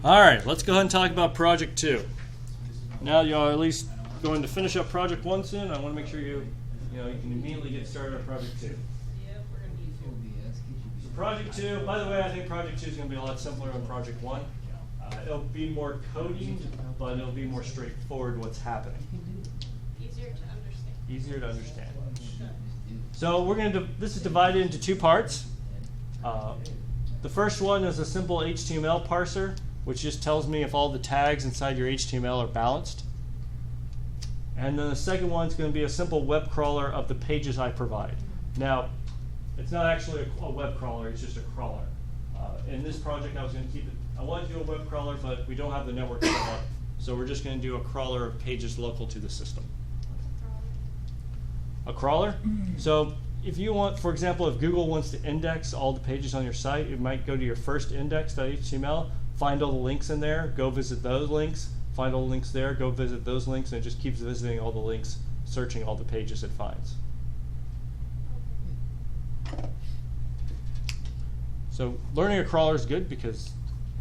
All right, let's go ahead and talk about project 2. Now y'all are at least going to finish up project 1 soon. I want to make sure you can immediately get started on project 2. So project 2, by the way, I think project 2 is going to be a lot simpler than project 1. It'll be more coding, but it'll be more straightforward what's happening. Easier to understand. Easier to understand. So we're going to this is divided into 2 parts. The first one is a simple HTML parser, which just tells me if all the tags inside your HTML are balanced. And then the second one is going to be a simple web crawler of the pages I provide. Now, it's not actually a web crawler, it's just a crawler. In this project, I was going to keep it, I wanted to do a web crawler, but we don't have the network set up, so we're just going to do a crawler of pages local to the system. A crawler? So if you want, for example, if Google wants to index all the pages on your site, it might go to your first index.html, find all the links in there, go visit those links, find all the links there, go visit those links, and it just keeps visiting all the links, searching all the pages it finds. So learning a crawler is good because it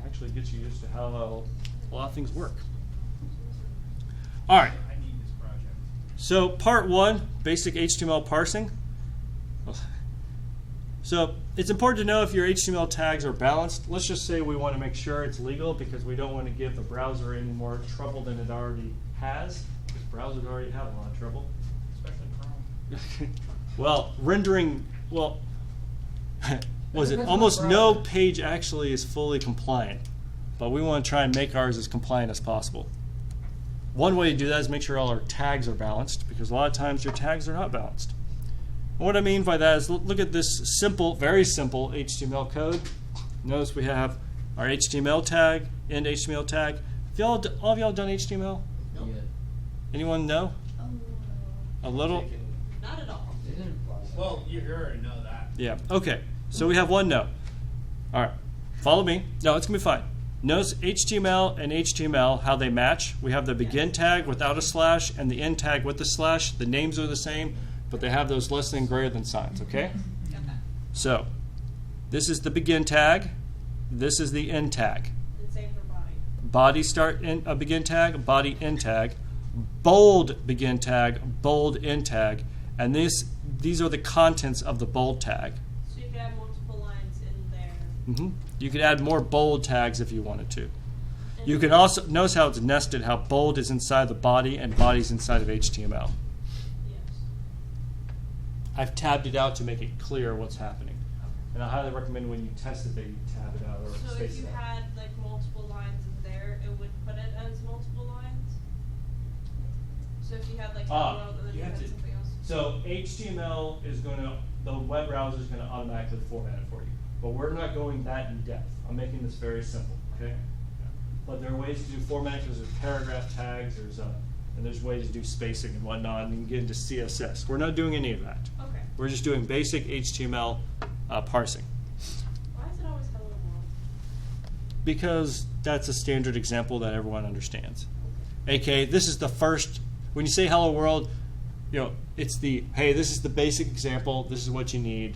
actually gets you used to how a lot of things work. All right. I need this project. So part 1, basic HTML parsing. So it's important to know if your HTML tags are balanced. Let's just say we want to make sure it's legal because we don't want to give the browser any more trouble than it already has. Because browsers already have a lot of trouble. Especially Chrome. Well, rendering, well, was it almost no page actually is fully compliant. But we want to try and make ours as compliant as possible. One way to do that is make sure all our tags are balanced, because a lot of times your tags are not balanced. And what I mean by that is look at this simple, very simple HTML code. Notice we have our HTML tag, end HTML tag. Have all of y'all done HTML? Nope. Anyone know? A little? Not at all. Well, you already know that. Yeah, okay. So we have one no. All right, follow me. No, it's going to be fine. Notice HTML and HTML, how they match. We have the begin tag without a slash and the end tag with the slash. The names are the same, but they have those less than greater than signs, okay? Got that. So this is the begin tag. This is the end tag. And same for body. Body start in begin tag, body end tag, bold begin tag, bold end tag, and these are the contents of the bold tag. So you could have multiple lines in there. You could add more bold tags if you wanted to. You can also notice how it's nested, how bold is inside the body and body's inside of HTML. Yes. I've tabbed it out to make it clear what's happening. And I highly recommend when you test it that you tab it out or So space if you it out. had like multiple lines in there, it would put it as multiple lines? So if you had like hello and then you had something else? So HTML is going to, the web browser is going to automatically format it for you. But we're not going that in depth. I'm making this very simple, okay? But there are ways to do formatting because there's paragraph tags, and there's ways to do spacing and whatnot, and you can get into CSS. We're not doing any of that. Okay. We're just doing basic HTML parsing. Why is it always hello world? Because that's a standard example that everyone understands. AKA, this is the first, when you say hello world, it's the, hey, this is the basic example, this is what you need.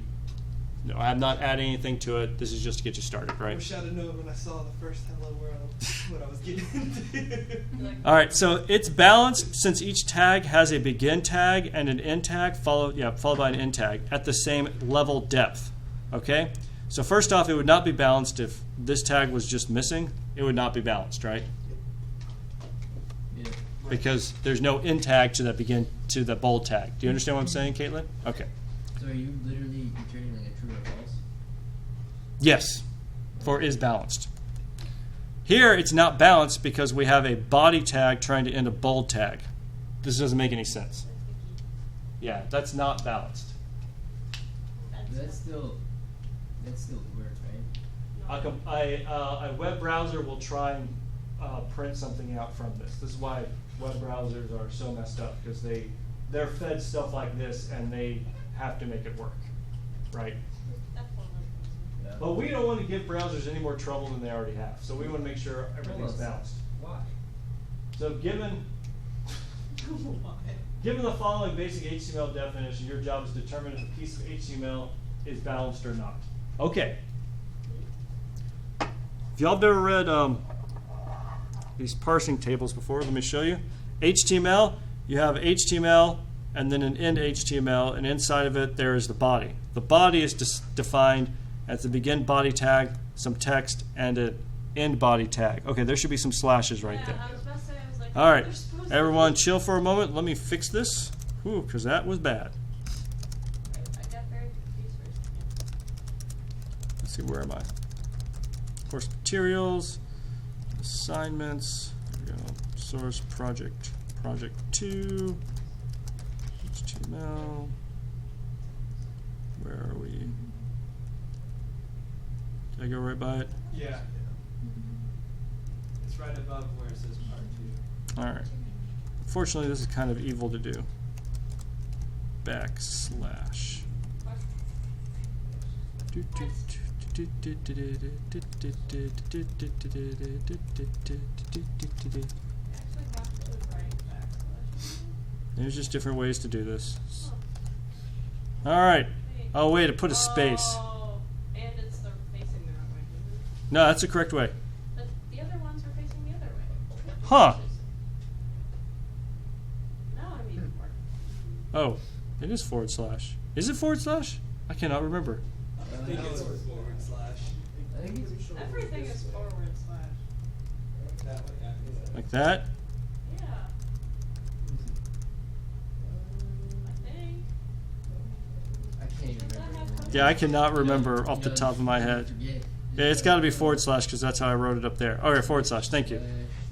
No, I'm not adding anything to it. This is just to get you started, right? I wish I'd have known when I saw the first hello world what I was getting into. All right, so it's balanced since each tag has a begin tag and an end tag followed by an end tag at the same level depth. Okay? So first off, it would not be balanced if this tag was just missing. It would not be balanced, right? Yeah. Because there's no end tag to the bold tag. Do you understand what I'm saying, Caitlin? Okay. So are you literally returning like a true or false? Yes, for is balanced. Here it's not balanced because we have a body tag trying to end a bold tag. This doesn't make any sense. Yeah, that's not balanced. But that's still work, right? A web browser will try and print something out from this. This is why web browsers are so messed up, because they're fed stuff like this and they have to make it work, right? Yeah. But we don't want to give browsers any more trouble than they already have, so we want to make sure everything's balanced. Why? So given the following basic HTML definition, your job is to determine if a piece of HTML is balanced or not. Okay. If y'all have ever read these parsing tables before. Let me show you. HTML, you have HTML and then an end HTML, and inside of it there is the body. The body is defined as the begin body tag, some text, and an end body tag. Okay, there should be some slashes right there. I was about to say, I was like, All right, they're supposed everyone chill for a moment. Let me fix this. Whew, because that was bad. I got very confused for a second. Let's see, where am I? Course materials, assignments, there we go. Source project 2, HTML. Where are we? Did I go right by it? Yeah. It's right above where it says part 2. All right. Unfortunately, this is kind of evil to do. / There's just different ways to do this. All right. Oh wait, I put a space. Oh, and it's they're facing the wrong way. No, that's the correct way. But the other ones are facing the other way. Huh. Now I'm even more. Oh, it is /. Is it /? I cannot remember. I think it's /. I think it's Everything is /. That way, yeah. Like that. Yeah. I think. I can't even remember. Yeah, I cannot remember off the top of my head. Forget. Yeah, it's got to be / because that's how I wrote it up there. Oh, yeah, /. Thank you.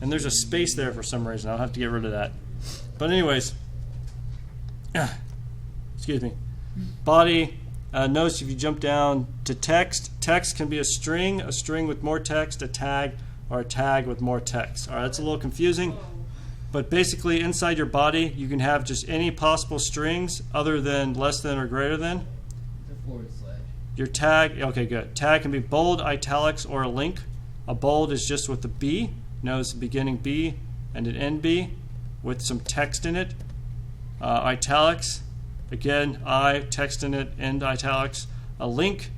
And there's a space there for some reason. I'll have to get rid of that. But anyways, excuse me. Body. Notice if you jump down to text, text can be a string with more text, a tag, or a tag with more text. All right, that's a little confusing. Whoa. But basically, inside your body, you can have just any possible strings other than less than or greater than. The /. Your tag, okay, good. Tag can be bold, italics, or a link. A bold is just with the B. Notice the beginning B and an end B with some text in it. Italics, again, I, text in it, end italics. A link,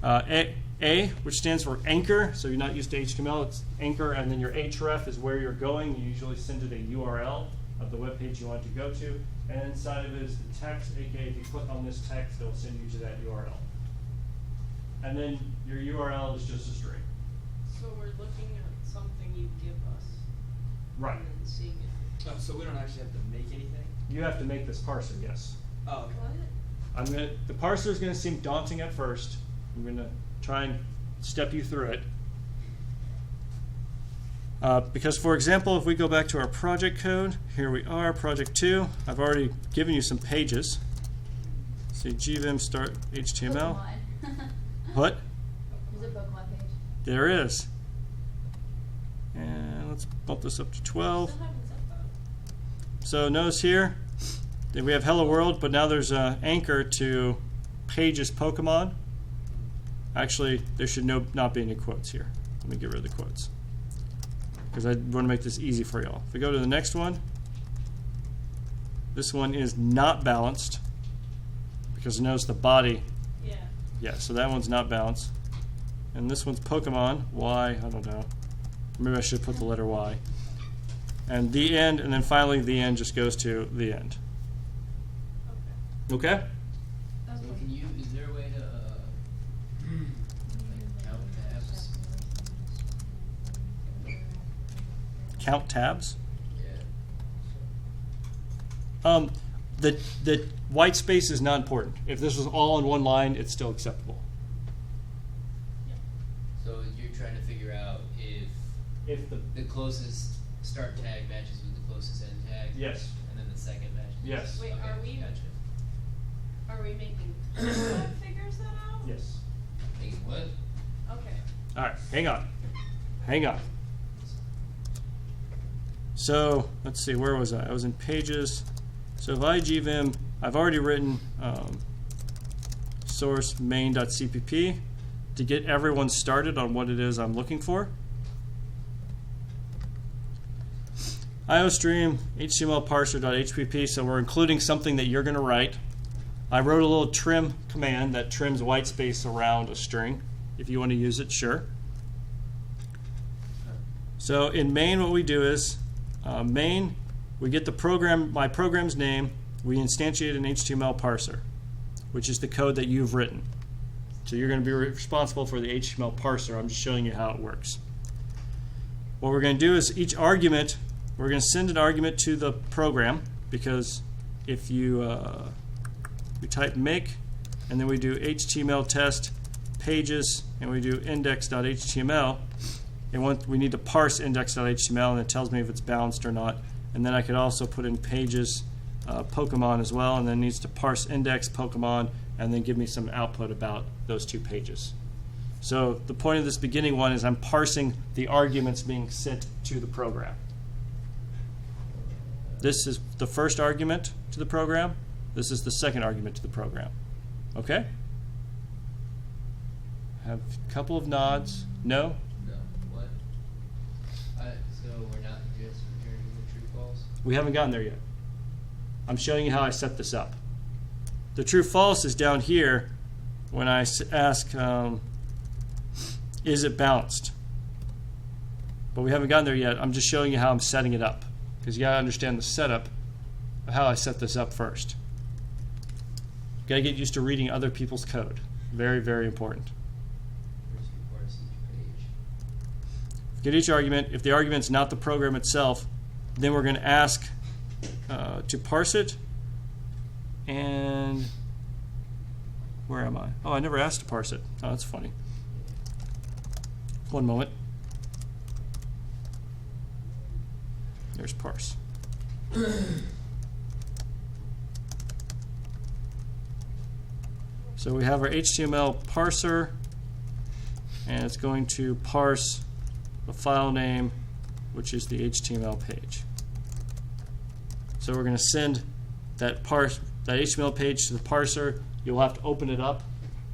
A, which stands for anchor. So you're not used to HTML, it's anchor, and then your href is where you're going. You usually send it a URL of the web page you want to go to. And inside of it is the text, aka if you click on this text, it'll send you to that URL. And then your URL is just a string. So we're looking at something you give us. Right. And then seeing it. Oh, so we don't actually have to make anything? You have to make this parser, yes. Oh, okay. What? The parser is going to seem daunting at first. I'm going to try and step you through it. Because, for example, if we go back to our project code, here we are, project 2. I've already given you some pages. See, gvim start HTML. What? There's a Pokemon page. There is. And let's bump this up to 12. Still haven't said that. So notice here that we have Hello World, but now there's an anchor to Pages Pokemon. Actually, there should not be any quotes here. Let me get rid of the quotes, because I want to make this easy for y'all. If we go to the next one, this one is not balanced, because notice the body. Yeah. Yeah, so that one's not balanced. And this one's Pokemon. Y, I don't know. Maybe I should put the letter Y. And the end, and then finally the end just goes to the end. Okay. Okay? That's So what can you? Is there a way to like count tabs? Count tabs. Yeah. The white space is not important. If this was all on one line, it's still acceptable. So you're trying to figure out if the closest start tag matches with the closest end tag. Yes. And then the second matches. Yes. Wait, Okay, are we- Gotcha. Are we making that figures that out? Yes. Thinking what? Okay. All right, hang on. So let's see, where was I? I was in pages. So if I gvim, I've already written source main.cpp to get everyone started on what it is I'm looking for. iostream HTML parser.hpp, so we're including something that you're going to write. I wrote a little trim command that trims white space around a string. If you want to use it, sure. So in main, what we do is main, we get the program, my program's name, we instantiate an HTML parser, which is the code that you've written. So you're going to be responsible for the HTML parser. I'm just showing you how it works. What we're going to do is each argument, we're going to send an argument to the program, because if you we type make and then we do HTML test pages and we do index.html, and we need to parse index.html, and it tells me if it's balanced or not. And then I could also put in pages Pokemon as well, and then it needs to parse index Pokemon and then give me some output about those two pages. So the point of this beginning one is I'm parsing the arguments being sent to the program. This is the first argument to the program. This is the second argument to the program. Okay? Have a couple of nods. No? No. What? So we're not just returning the true false? We haven't gotten there yet. I'm showing you how I set this up. The true false is down here when I ask, is it balanced? But we haven't gotten there yet. I'm just showing you how I'm setting it up, because you got to understand the setup of how I set this up first. You got to get used to reading other people's code. Very, very important. First we parse each page. Get each argument. If the argument's not the program itself, then we're going to ask to parse it. And where am I? Oh, I never asked to parse it. Oh, that's funny. One moment. There's parse. So we have our HTML parser, and it's going to parse the file name, which is the HTML page. So we're going to send that HTML page to the parser. You'll have to open it up.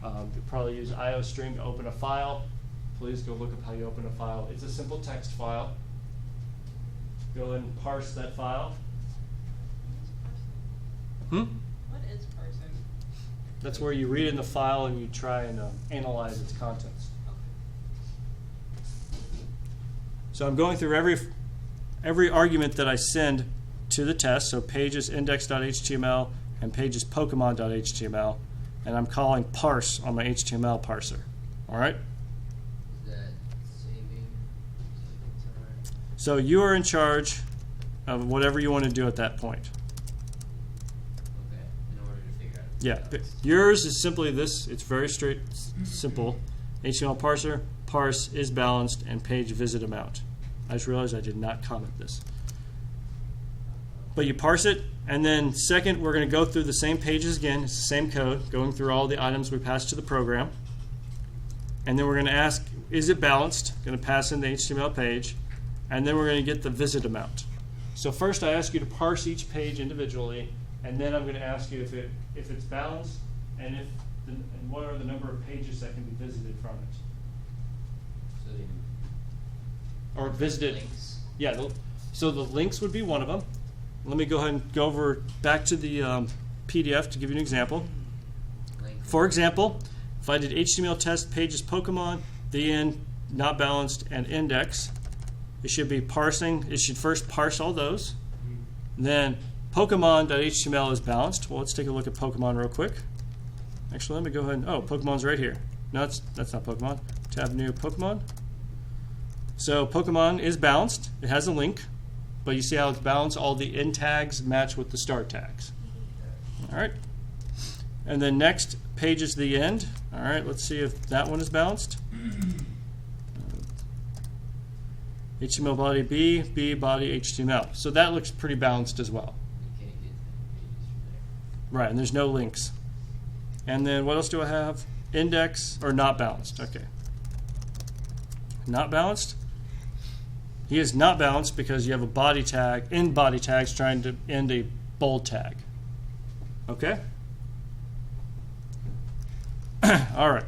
You'll probably use IOStream to open a file. Please go look up how you open a file. It's a simple text file. Go ahead and parse that file. What is parsing? That's where you read in the file and you try and analyze its contents. So I'm going through every argument that I send to the test, so pages index.html and pages Pokemon.html, and I'm calling parse on my HTML parser. All right? Is that saving time? So you are in charge of whatever you want to do at that point. Okay, in order to figure out. Yeah, but yours is simply this. It's very simple. HTML parser, parse is balanced, and page visit amount. I just realized I did not comment this. But you parse it, and then second, we're going to go through the same pages again. It's the same code, going through all the items we passed to the program. And then we're going to ask, is it balanced? Going to pass in the HTML page. And then we're going to get the visit amount. So first I ask you to parse each page individually, and then I'm going to ask you if it's balanced, and and what are the number of pages that can be visited from it. So the Or visited. links. Yeah, so the links would be one of them. Let me go ahead and go over back to the PDF to give you an example. Link. For example, if I did HTML test pages Pokemon, the end, not balanced, and index, it should be parsing. It should first parse all those. Then Pokemon.html is balanced. Well, let's take a look at Pokemon real quick. Actually, let me go ahead and, Pokemon's right here. No, that's not Pokemon. Tab new Pokemon. So Pokemon is balanced. It has a link. But you see how it's balanced? All the end tags match with the start tags. All right. And then next page is the end. All right, let's see if that one is balanced. HTML body B body HTML. So that looks pretty balanced as well. You can't get pages from there. Right, and there's no links. And then what else do I have? Index, or not balanced. Okay. Not balanced. He is not balanced because you have a body tag, end body tags trying to end a bold tag. Okay? All right.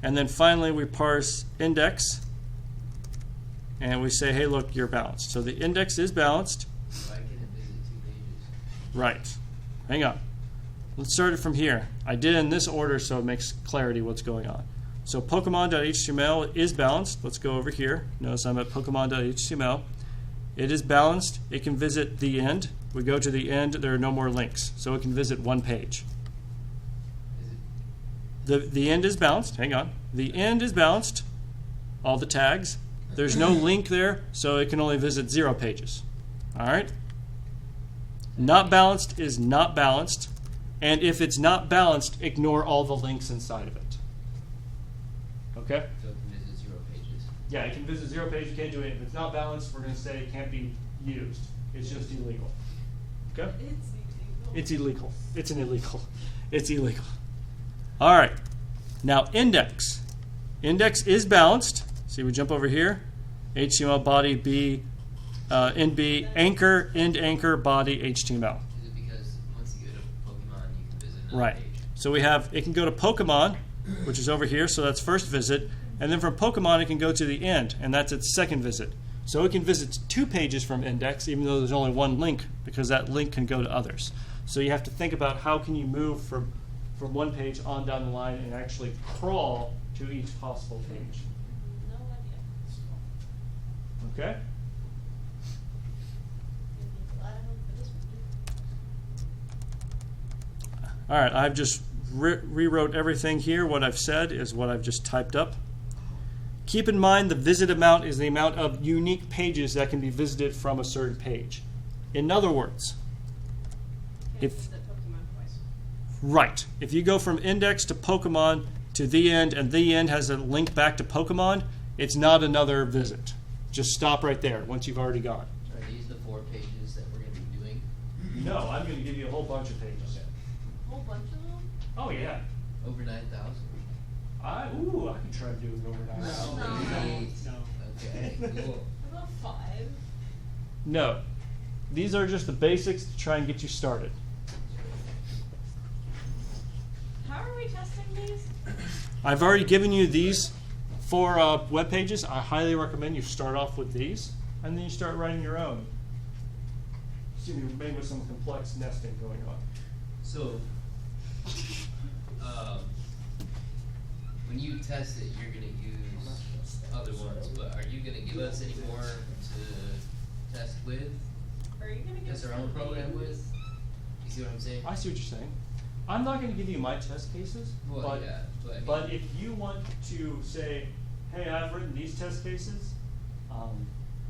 And then finally we parse index, and we say, hey, look, you're balanced. So the index is balanced. Why can't it visit 2 pages? Right. Hang on. Let's start it from here. I did in this order so it makes clarity what's going on. So Pokemon.html is balanced. Let's go over here. Notice I'm at Pokemon.html. It is balanced. It can visit the end. We go to the end, there are no more links. So it can visit one page. The end is balanced. Hang on. The end is balanced. All the tags. There's no link there, so it can only visit 0 pages. All right? Not balanced is not balanced. And if it's not balanced, ignore all the links inside of it. Okay? So it can visit 0 pages. Yeah, it can visit 0 pages. You can't do it. If it's not balanced, we're going to say it can't be used. It's just illegal. Okay? It's illegal. It's an illegal. It's illegal. All right. Now, index. Index is balanced. See, we jump over here. HTML body B, end B, anchor, end anchor, body HTML. Is it because once you go to Pokemon, you can visit another Right. page? So we have, it can go to Pokemon, which is over here, so that's first visit. And then from Pokemon, it can go to the end, and that's its second visit. So it can visit 2 pages from index, even though there's only 1 link, because that link can go to others. So you have to think about how can you move from 1 page on down the line and actually crawl to each possible page. No idea. Okay? All right, I've just rewrote everything here. What I've said is what I've just typed up. Keep in mind the visit amount is the amount of unique pages that can be visited from a certain page. In other words, if right, if you go from index to Pokemon to the end and the end has a link back to Pokemon, it's not another visit. Just stop right there once you've already gone. So are these the 4 pages that we're going to be doing? No, I'm going to give you a whole bunch of pages. A whole bunch of them? Oh yeah. Over 9,000? I can try to do it overnight. No. Okay, cool. About 5. No. These are just the basics to try and get you started. How are we testing these? I've already given you these 4 web pages. I highly recommend you start off with these, and then you start writing your own. Maybe with some complex nesting going on. So, when you test it, you're going to use other ones, but are you going to give us any more to test with? Are you going to Test our own program with? You see what I'm saying? I see what you're saying. I'm not going to give you my test cases, Well, but, yeah, but I mean- but if you want to say, hey, I've written these test cases,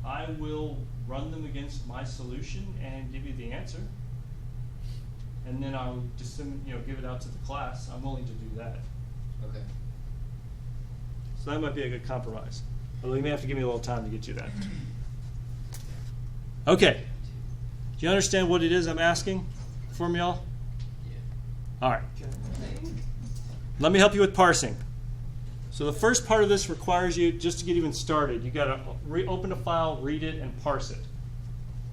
I will run them against my solution and give you the answer. And then I'll just give it out to the class. I'm willing to do that. Okay. So that might be a good compromise. Although you may have to give me a little time to get you that. Okay. Do you understand what it is I'm asking from y'all? Yeah. All right. Let me help you with parsing. So the first part of this requires you, just to get even started, you got to open a file, read it, and parse it.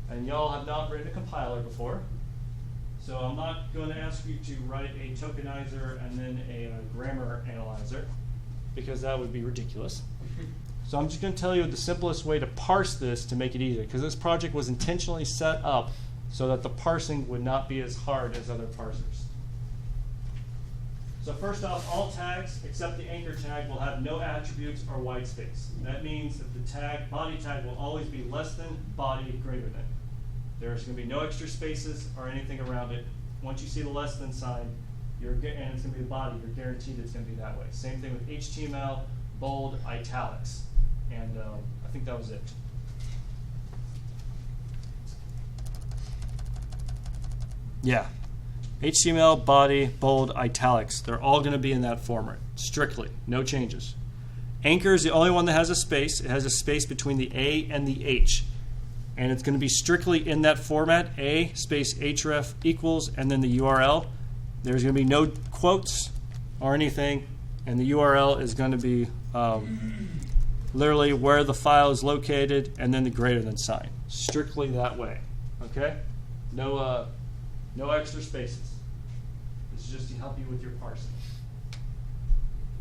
And y'all have not written a compiler before. So I'm not going to ask you to write a tokenizer and then a grammar analyzer, because that would be ridiculous. So I'm just going to tell you the simplest way to parse this to make it easier, because this project was intentionally set up so that the parsing would not be as hard as other parsers. So first off, all tags except the anchor tag will have no attributes or white space. That means that the tag, body tag, will always be less than, body greater than. There's going to be no extra spaces or anything around it. Once you see the less than sign, and it's going to be the body, you're guaranteed it's going to be that way. Same thing with HTML, bold, italics. And I think that was it. Yeah. HTML, body, bold, italics. They're all going to be in that format, strictly. No changes. Anchor is the only one that has a space. It has a space between the A and the H. And it's going to be strictly in that format, A space href equals, and then the URL. There's going to be no quotes or anything, and the URL is going to be literally where the file is located, and then the greater than sign. Strictly that way. Okay? No extra spaces. This is just to help you with your parsing.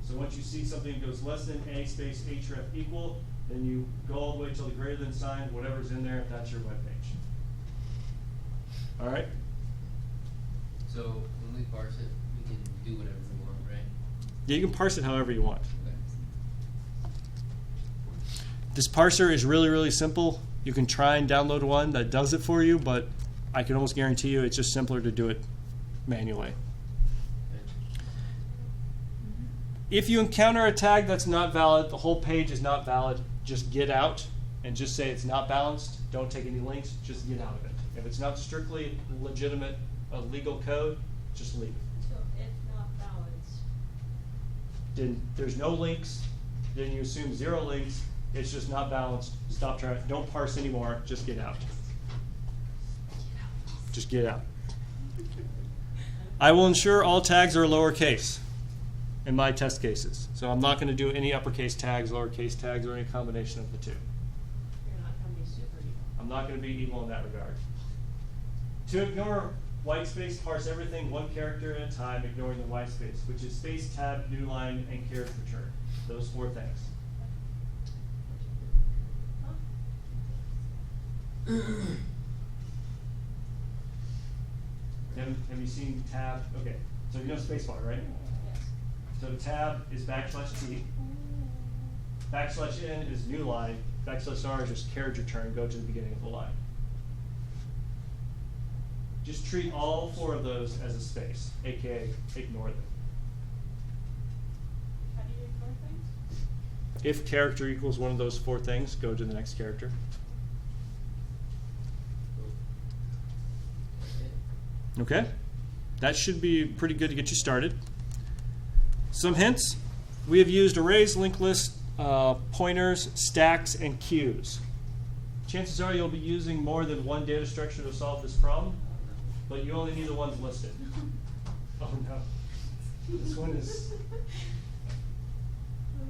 So once you see something that goes less than A space href equal, then you go all the way till the greater than sign, whatever's in there, that's your web page. All right? So when we parse it, we can do whatever we want, right? Yeah, you can parse it however you want. Okay. This parser is really, really simple. You can try and download one that does it for you, but I can almost guarantee you it's just simpler to do it manually. If you encounter a tag that's not valid, the whole page is not valid, just get out and just say it's not balanced. Don't take any links, just get out of it. If it's not strictly legitimate, legal code, just leave it. So if not balanced. Then there's no links, then you assume 0 links, it's just not balanced, stop trying, don't parse anymore, just get out. Just get out. I will ensure all tags are lowercase in my test cases. So I'm not going to do any uppercase tags, lowercase tags, or any combination of the two. You're not going to be super evil. I'm not going to be evil in that regard. To ignore white space, parse everything one character at a time, ignoring the white space, which is space, tab, new line, and character return. Those 4 things. Have you seen tab? Okay, so you know spacebar, right? Yes. So tab is \T. \N is new line. \R is just carriage return. Go to the beginning of the line. Just treat all 4 of those as a space, aka ignore them. How do you ignore things? If character equals one of those 4 things, go to the next character. Okay, that should be pretty good to get you started. Some hints. We have used arrays, linked lists, pointers, stacks, and queues. Chances are you'll be using more than one data structure to solve this problem, but you only need the ones listed. Oh no, this one is...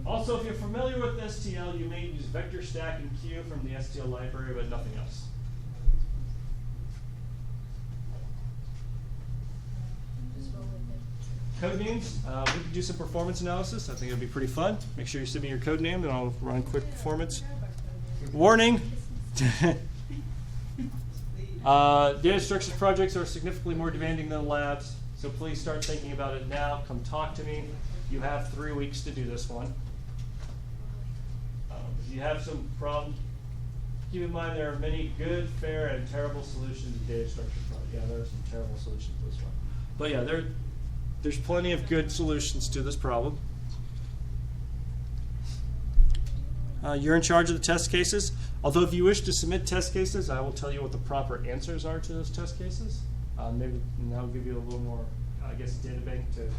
Also, if you're familiar with STL, you may use vector, stack, and queue from the STL library, but nothing else. Code names, we can do some performance analysis. I think it'll be pretty fun. Make sure you send me your code name, and I'll run a quick performance. Warning! Data structures projects are significantly more demanding than labs, so please start thinking about it now. Come talk to me. You have 3 weeks to do this one. If you have some problem, keep in mind there are many good, fair, and terrible solutions to data structure projects. Yeah, there are some terrible solutions to this one. But yeah, there's plenty of good solutions to this problem. You're in charge of the test cases. Although if you wish to submit test cases, I will tell you what the proper answers are to those test cases. Maybe that'll give you a little more, I guess, data bank to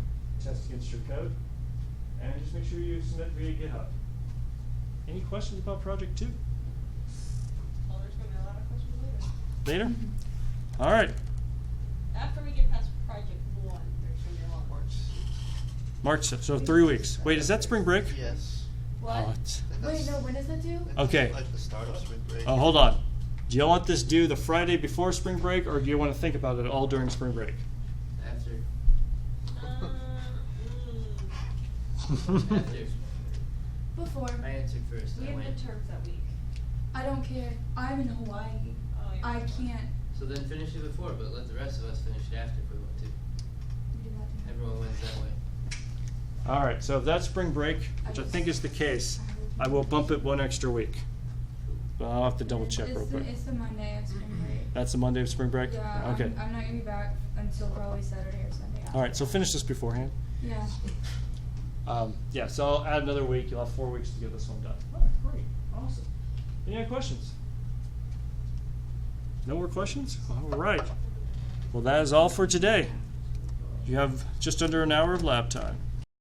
test against your code. And just make sure you submit via GitHub. Any questions about project 2? Well, there's going to be a lot of questions later. Later? All right. After we get past project 1, there's going to be a lot more. March, so 3 weeks. Wait, is that spring break? Yes. What? Oh, it's- Wait, no, when is that due? Okay. Like the start of spring break. Oh, hold on. Do you want this due the Friday before spring break, or do you want to think about it all during spring break? After. Mm. After. Before. I answered first. We I have went. midterms that week. I don't care. I'm in Hawaii. Oh, yeah. I can't So then finish it before, but let the rest of us finish it after if we want to. do that. Everyone wins that way. All right, so if that's spring break, which I think is the case, I will bump it 1 extra week. But I'll have to double check real quick. It's the Monday of spring break. That's the Monday of spring break? Yeah, Okay. I'm not gonna be back until probably Saturday or Sunday. All right, so finish this beforehand. Yeah. Yeah, so I'll add another week. You'll have 4 weeks to get this one done. All right, great. Awesome. Any other questions? No more questions? All right. Well, that is all for today. You have just under an hour of lab time.